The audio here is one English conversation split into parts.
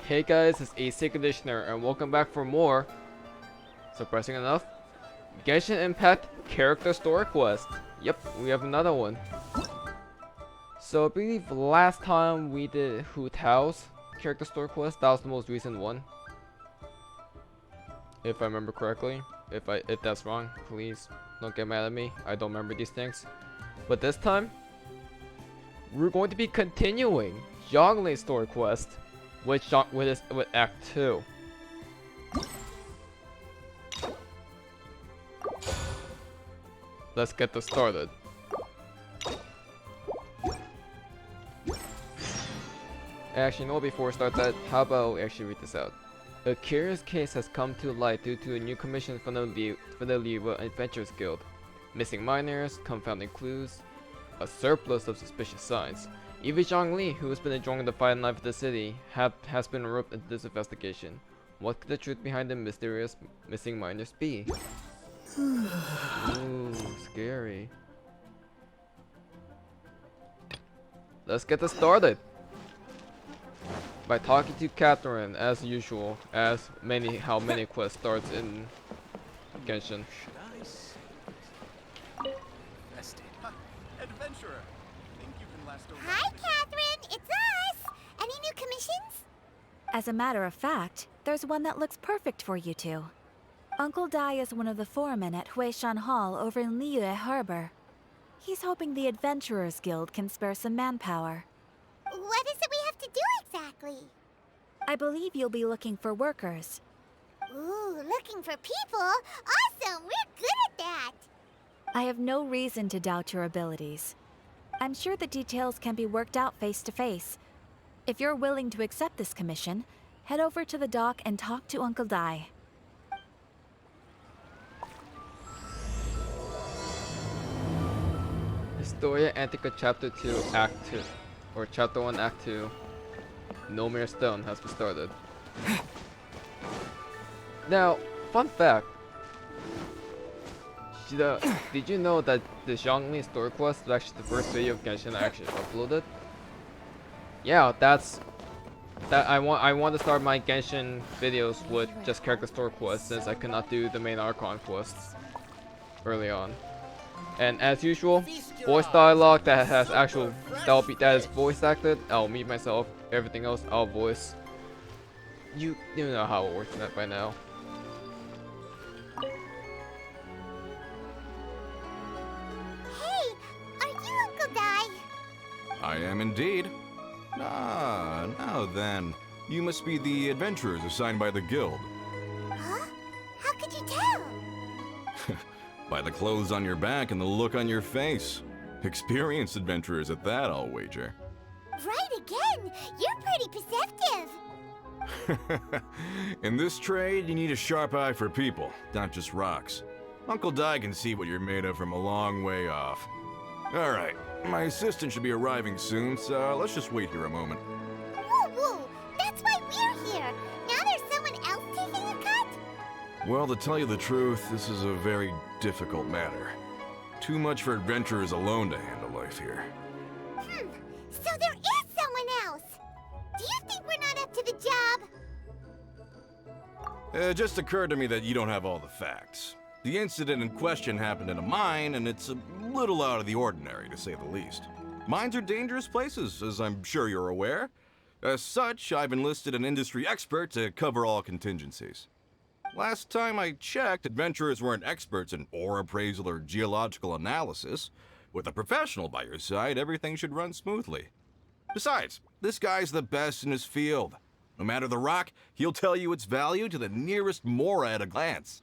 Hey guys, it's ACairconditioner and welcome back for more, surprising enough, Genshin Impact character story quest. Yep, we have another one. So I believe last time we did Hu Tao's character story quest, that was the most recent one. If I remember correctly. If that's wrong, please don't get mad at me. I don't remember these things. But this time, we're going to be continuing Zhongli's story quest with Act 2. Let's get this started. Actually, no, before we start that, how about we actually read this out? A curious case has come to light due to a new commission from the Liwa Adventurers Guild. Missing miners, confounding clues, a surplus of suspicious signs. Even Zhongli, who has been enjoying the fight and life of the city, has been roped into this investigation. What could the truth behind the mysterious missing miners be? Ooh, scary. Let's get this started by talking to Catherine, as usual, how many quests starts in Genshin. Adventurer, think you can last over? Hi, Catherine! It's us! Any new commissions? As a matter of fact, there's one that looks perfect for you two. Uncle Dai is one of the foremen at Huishan Hall over in Liyue Harbor. He's hoping the Adventurers Guild can spare some manpower. What is it we have to do exactly? I believe you'll be looking for workers. Ooh, looking for people? Awesome! We're good at that! I have no reason to doubt your abilities. I'm sure the details can be worked out face to face. If you're willing to accept this commission, head over to the dock and talk to Uncle Dai. Historia Antica Chapter 2, Act 2. Or Chapter 1, Act 2. No Mere Stone has been started. Now, fun fact. Did you know that the Zhongli story quest is actually the first video of Genshin I actually uploaded? Yeah, I want to start my Genshin videos with just character story quests since I could not do the main Archon quests early on. And as usual, voice dialogue that is voice acted, I'll mute myself. Everything else, I'll voice. You know how it works by now. Hey, are you Uncle Dai? I am indeed. Ah, now then. You must be the adventurers assigned by the guild. Huh? How could you tell? By the clothes on your back and the look on your face. Experienced adventurers at that, I'll wager. Right again! You're pretty perceptive! In this trade, you need a sharp eye for people, not just rocks. Uncle Dai can see what you're made of from a long way off. Alright, my assistant should be arriving soon, so let's just wait here a moment. Woo-woo! That's why we're here! Now there's someone else taking a cut? Well, to tell you the truth, this is a very difficult matter. Too much for adventurers alone to handle life here. So there is someone else! Do you think we're not up to the job? It just occurred to me that you don't have all the facts. The incident in question happened in a mine, and it's a little out of the ordinary, to say the least. Mines are dangerous places, as I'm sure you're aware. As such, I've enlisted an industry expert to cover all contingencies. Last time I checked, adventurers weren't experts in ore appraisal or geological analysis. With a professional by your side, everything should run smoothly. Besides, this guy's the best in his field. No matter the rock, he'll tell you its value to the nearest mora at a glance.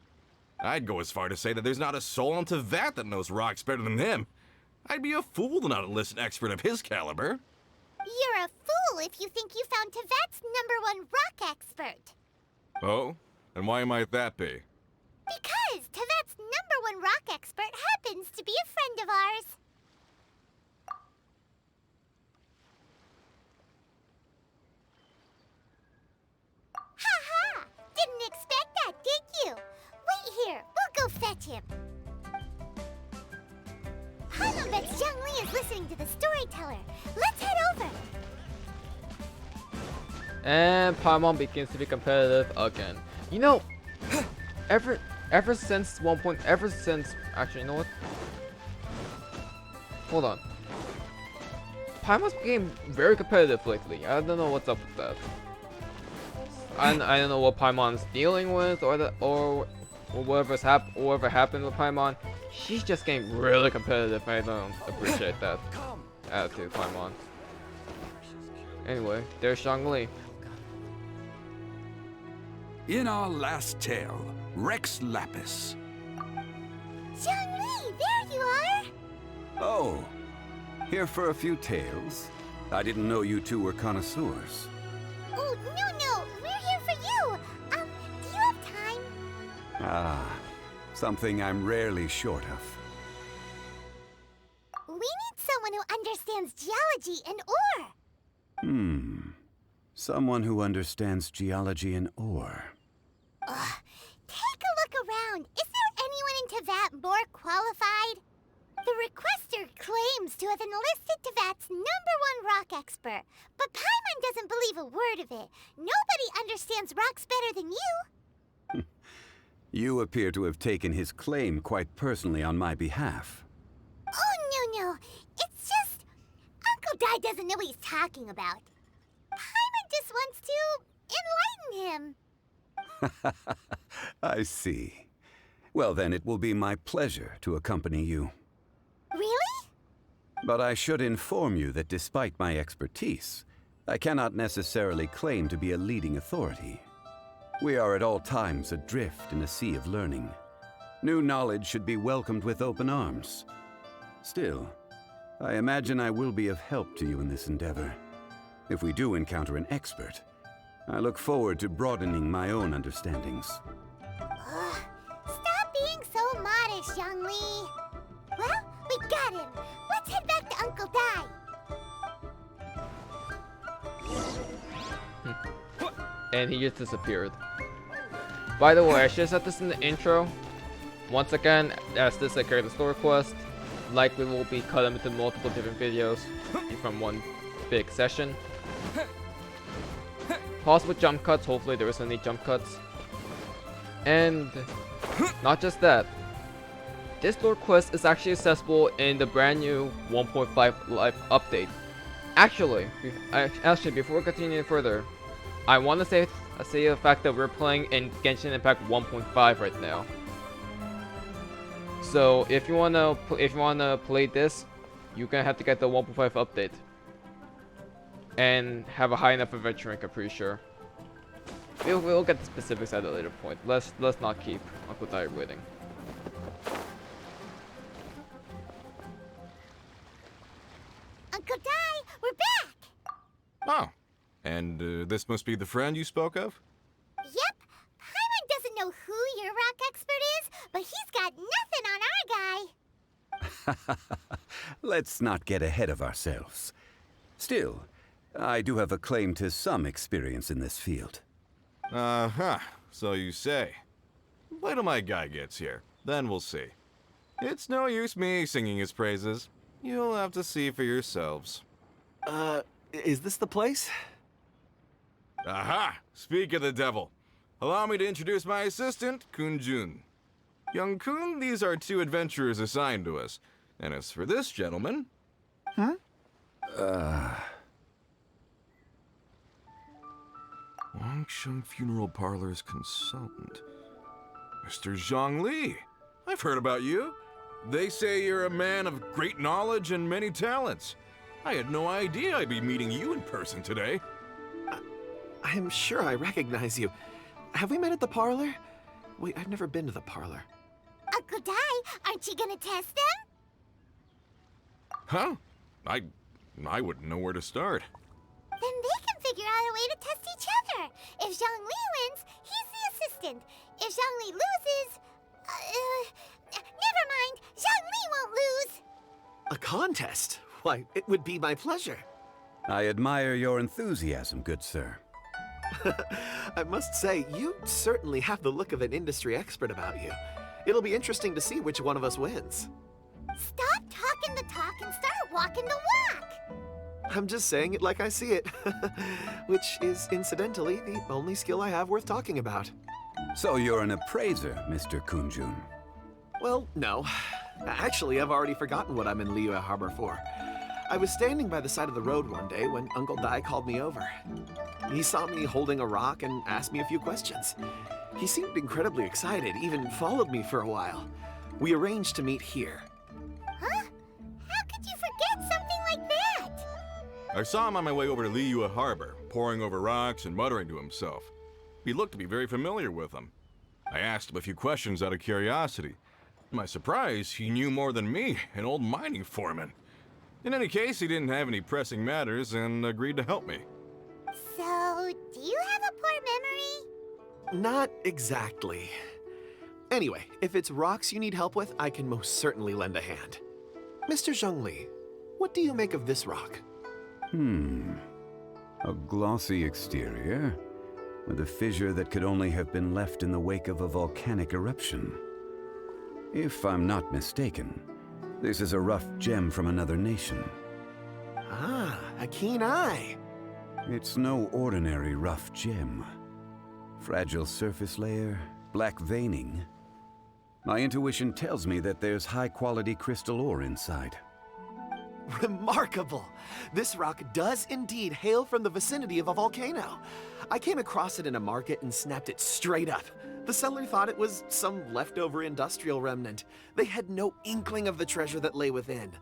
I'd go as far to say that there's not a soul on Tevat that knows rocks better than him. I'd be a fool to not enlist an expert of his caliber. You're a fool if you think you found Tevat's #1 rock expert. Oh? And why might that be? Because Tevat's #1 rock expert happens to be a friend of ours. Ha ha! Didn't expect that, did you? Wait here, we'll go fetch him. Hanma bets Zhongli is listening to the storyteller. Let's head over. And Paimon begins to be competitive again. You know, ever since actually, you know what? Hold on. Paimon's became very competitive lately. I don't know what's up with that. I don't know what Paimon's dealing with, or whatever happened with Paimon. She's just getting really competitive. I don't appreciate that attitude, Paimon. Anyway, there's Zhongli. In our last tale, Rex Lapis. Zhongli, there you are! Oh, here for a few tales? I didn't know you two were connoisseurs. Oh, no, we're here for you! Do you have time? Ah, something I'm rarely short of. We need someone who understands geology and ore! Someone who understands geology and ore. Take a look around. Is there anyone in Teyvat more qualified? The requester claims to have enlisted Teyvat's #1 rock expert, but Paimon doesn't believe a word of it. Nobody understands rocks better than you. You appear to have taken his claim quite personally on my behalf. Oh, no. It's just... Uncle Dai doesn't know what he's talking about. Paimon just wants to enlighten him. I see. Well, then it will be my pleasure to accompany you. Really? But I should inform you that despite my expertise, I cannot necessarily claim to be a leading authority. We are at all times adrift in a sea of learning. New knowledge should be welcomed with open arms. Still, I imagine I will be of help to you in this endeavor. If we do encounter an expert, I look forward to broadening my own understandings. Stop being so modest, Zhongli. Well, we got him. Let's head back to Uncle Dai. And he just disappeared. By the way, I should have said this in the intro. Once again, as this is a character story quest, likely will be cut into multiple different videos from one big session. Possible jump cuts, hopefully there isn't any jump cuts. And not just that, this lore quest is actually accessible in the brand new 1.5 live update. Actually, before we continue further, I want to say the fact that we're playing in Genshin Impact 1.5 right now. So if you wanna play this, you're gonna have to get the 1.5 update and have a high enough adventure rank. I'm pretty sure. We'll get the specifics at a later point. Let's not keep Uncle Dai waiting. Uncle Dai, we're back! Oh, and this must be the friend you spoke of? Yep. Paimon doesn't know who your rock expert is, but he's got nothing on our guy. Let's not get ahead of ourselves. Still, I do have a claim to some experience in this field. Uh-huh, so you say. Wait till my guy gets here, then we'll see. It's no use me singing his praises. You'll have to see for yourselves. Is this the place? Aha! Speak of the devil. Allow me to introduce my assistant, Kun Jun. Young Kun, these are 2 adventurers assigned to us. And as for this gentleman... Wangsheng Funeral Parlor's consultant. Mr. Zhongli. I've heard about you. They say you're a man of great knowledge and many talents. I had no idea I'd be meeting you in person today. I'm sure I recognize you. Have we met at the parlor? Wait, I've never been to the parlor. Uncle Dai, aren't you gonna test them? Huh? I wouldn't know where to start. Then they can figure out a way to test each other. If Zhongli wins, he's the assistant. If Zhongli loses... never mind. Zhongli won't lose. A contest? Why, it would be my pleasure. I admire your enthusiasm, good sir. I must say, you certainly have the look of an industry expert about you. It'll be interesting to see which one of us wins. Stop talking the talk and start walking the walk. I'm just saying it like I see it. Which is, incidentally, the only skill I have worth talking about. So you're an appraiser, Mr. Kun Jun. Well, no. Actually, I've already forgotten what I'm in Liyue Harbor for. I was standing by the side of the road one day when Uncle Dai called me over. He saw me holding a rock and asked me a few questions. He seemed incredibly excited, even followed me for a while. We arranged to meet here. Huh? How could you forget something like that? I saw him on my way over to Liyue Harbor, poring over rocks and muttering to himself. He looked to be very familiar with them. I asked him a few questions out of curiosity. To my surprise, he knew more than me, an old mining foreman. In any case, he didn't have any pressing matters and agreed to help me. So, do you have a poor memory? Not exactly. Anyway, if it's rocks you need help with, I can most certainly lend a hand. Mr. Zhongli, what do you make of this rock? A glossy exterior, with a fissure that could only have been left in the wake of a volcanic eruption. If I'm not mistaken, this is a rough gem from another nation. Ah, a keen eye. It's no ordinary rough gem. Fragile surface layer, black veining. My intuition tells me that there's high-quality crystal ore inside. Remarkable! This rock does indeed hail from the vicinity of a volcano. I came across it in a market and snapped it straight up. The seller thought it was some leftover industrial remnant. They had no inkling of the treasure that lay within.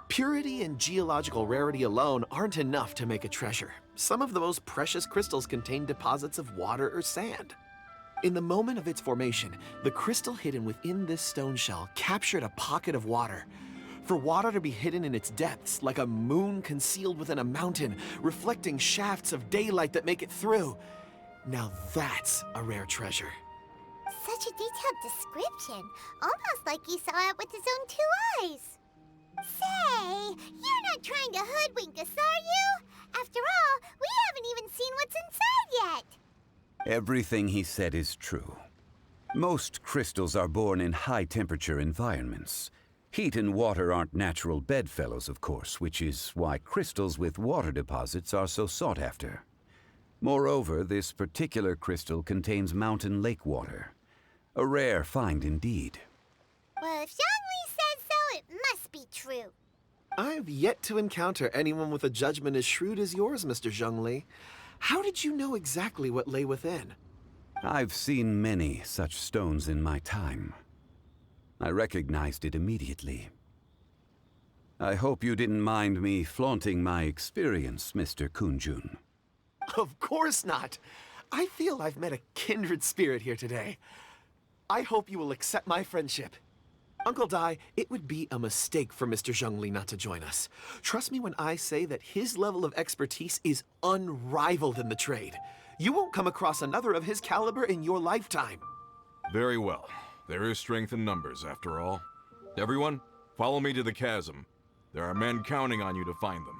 Purity and geological rarity alone aren't enough to make a treasure. Some of the most precious crystals contain deposits of water or sand. In the moment of its formation, the crystal hidden within this stone shell captured a pocket of water. For water to be hidden in its depths, like a moon concealed within a mountain, reflecting shafts of daylight that make it through. Now that's a rare treasure. Such a detailed description. Almost like he saw it with his own 2 eyes. Say, you're not trying to hoodwink us, are you? After all, we haven't even seen what's inside yet. Everything he said is true. Most crystals are born in high-temperature environments. Heat and water aren't natural bedfellows, of course, which is why crystals with water deposits are so sought after. Moreover, this particular crystal contains mountain lake water. A rare find indeed. Well, if Zhongli says so, it must be true. I've yet to encounter anyone with a judgment as shrewd as yours, Mr. Zhongli. How did you know exactly what lay within? I've seen many such stones in my time. I recognized it immediately. I hope you didn't mind me flaunting my experience, Mr. Kun Jun. Of course not. I feel I've met a kindred spirit here today. I hope you will accept my friendship. Uncle Dai, it would be a mistake for Mr. Zhongli not to join us. Trust me when I say that his level of expertise is unrivaled in the trade. You won't come across another of his caliber in your lifetime. Very well. There is strength in numbers, after all. Everyone, follow me to the chasm. There are men counting on you to find them.